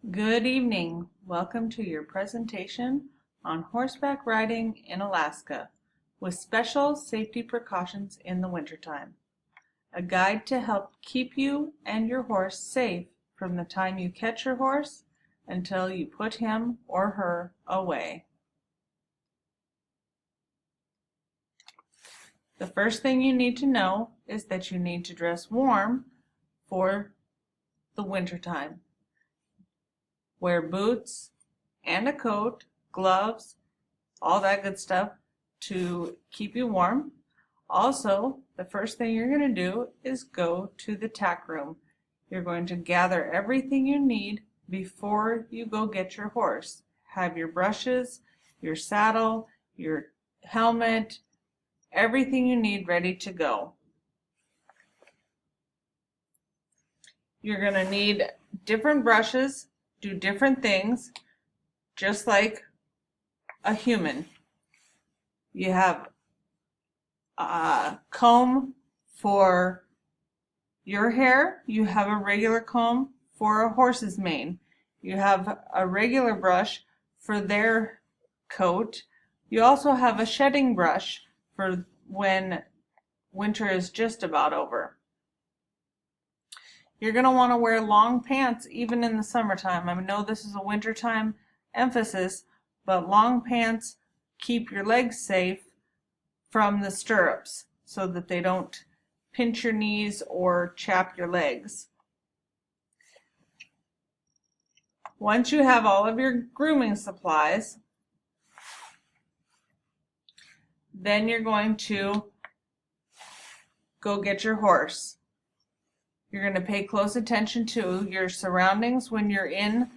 Good evening. Welcome to your presentation on horseback riding in Alaska with special safety precautions in the wintertime. A guide to help keep you and your horse safe from the time you catch your horse until you put him or her away. The first thing you need to know is that you need to dress warm for the wintertime. Wear boots and a coat, gloves, all that good stuff to keep you warm. Also, the first thing you're going to do is go to the tack room. You're going to gather everything you need before you go get your horse. Have your brushes, your saddle, your helmet, everything you need ready to go. You're going to need different brushes, do different things, just like a human. You have a comb for your hair, you have a regular comb for a horse's mane, you have a regular brush for their coat, you also have a shedding brush for when winter is just about over. You're going to want to wear long pants even in the summertime. I know this is a wintertime emphasis, but long pants keep your legs safe from the stirrups so that they don't pinch your knees or chap your legs. Once you have all of your grooming supplies, then you're going to go get your horse. You're going to pay close attention to your surroundings when you're in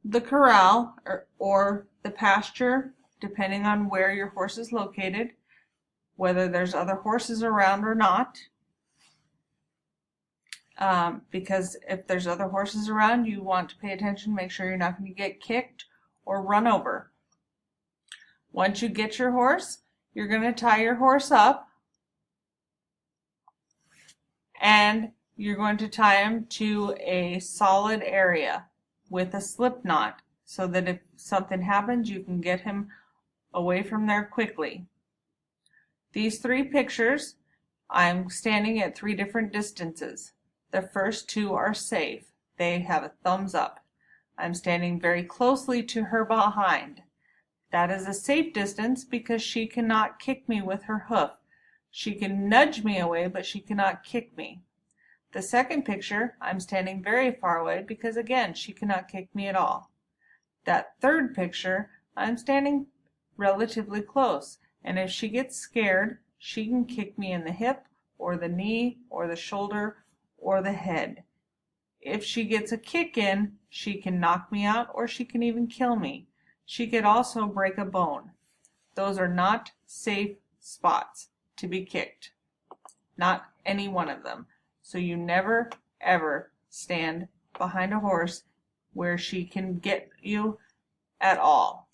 the corral or the pasture, depending on where your horse is located, whether there's other horses around or not. Because if there's other horses around, you want to pay attention, make sure you're not going to get kicked or run over. Once you get your horse, you're going to tie your horse up and you're going to tie him to a solid area with a slip knot so that if something happens, you can get him away from there quickly. These three pictures, I'm standing at three different distances. The first two are safe. They have a thumbs up. I'm standing very closely to her behind. That is a safe distance because she cannot kick me with her hoof. She can nudge me away, but she cannot kick me. The second picture, I'm standing very far away because again, she cannot kick me at all. That third picture, I'm standing relatively close, and if she gets scared, she can kick me in the hip or the knee or the shoulder or the head. If she gets a kick in, she can knock me out or she can even kill me. She could also break a bone. Those are not safe spots to be kicked. Not any one of them. So you never, ever stand behind a horse where she can get you at all.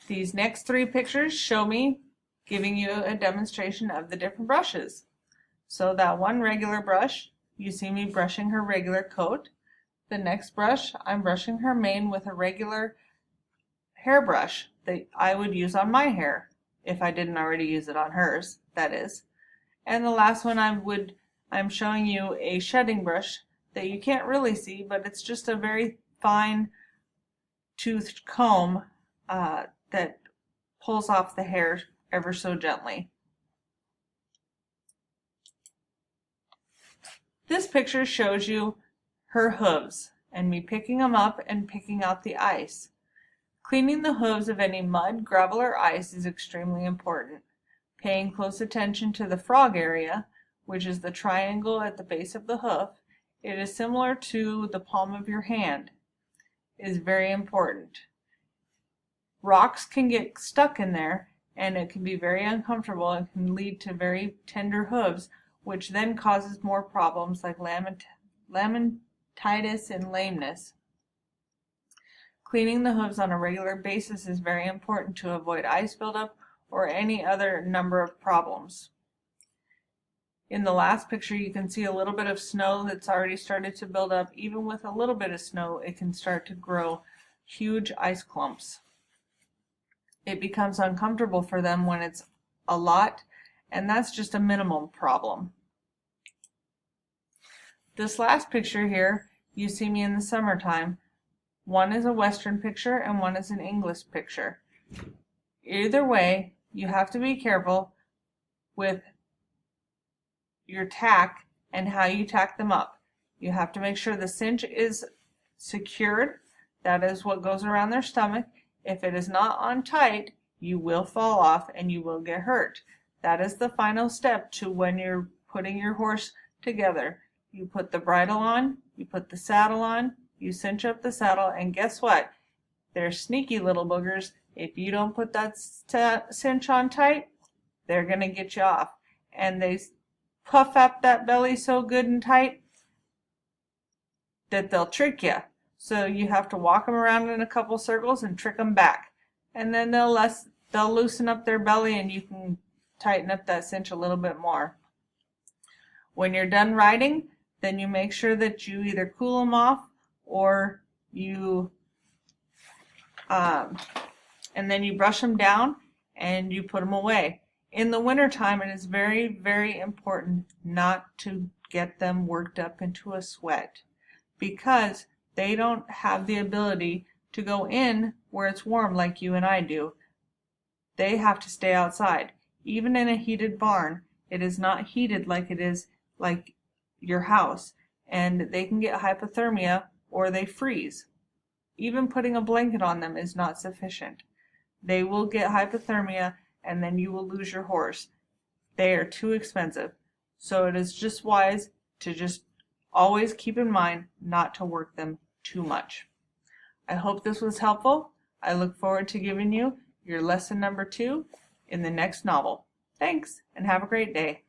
These next three pictures show me giving you a demonstration of the different brushes. So that one regular brush, you see me brushing her regular coat. The next brush, I'm brushing her mane with a regular hairbrush that I would use on my hair. If I didn't already use it on hers, that is. And the last one I'm showing you a shedding brush that you can't really see, but it's just a very fine toothed comb that pulls off the hair ever so gently. This picture shows you her hooves and me picking them up and picking out the ice. Cleaning the hooves of any mud, gravel, or ice is extremely important. Paying close attention to the frog area, which is the triangle at the base of the hoof, it is similar to the palm of your hand, is very important. Rocks can get stuck in there and it can be very uncomfortable and can lead to very tender hooves, which then causes more problems like laminitis and lameness. Cleaning the hooves on a regular basis is very important to avoid ice buildup or any other number of problems. In the last picture, you can see a little bit of snow that's already started to build up. Even with a little bit of snow, it can start to grow huge ice clumps. It becomes uncomfortable for them when it's a lot, and that's just a minimum problem. This last picture here, you see me in the summertime. One is a Western picture and one is an English picture. Either way, you have to be careful with your tack and how you tack them up. You have to make sure the cinch is secured. That is what goes around their stomach. If it is not on tight, you will fall off and you will get hurt. That is the final step to when you're putting your horse together. You put the bridle on, you put the saddle on, you cinch up the saddle, and guess what? They're sneaky little boogers. If you don't put that cinch on tight, they're going to get you off. And they puff up that belly so good and tight that they'll trick you. So you have to walk them around in a couple circles and trick them back. And then they'll loosen up their belly and you can tighten up that cinch a little bit more. When you're done riding, then you make sure that you either cool them off or you and then you brush them down and you put them away. In the wintertime, it is very, very important not to get them worked up into a sweat because they don't have the ability to go in where it's warm like you and I do. They have to stay outside. Even in a heated barn, it is not heated like it is like your house, and they can get hypothermia or they freeze. Even putting a blanket on them is not sufficient. They will get hypothermia and then you will lose your horse. They are too expensive. So it is just wise to just always keep in mind not to work them too much. I hope this was helpful. I look forward to giving you your lesson number 2 in the next novel. Thanks, and have a great day.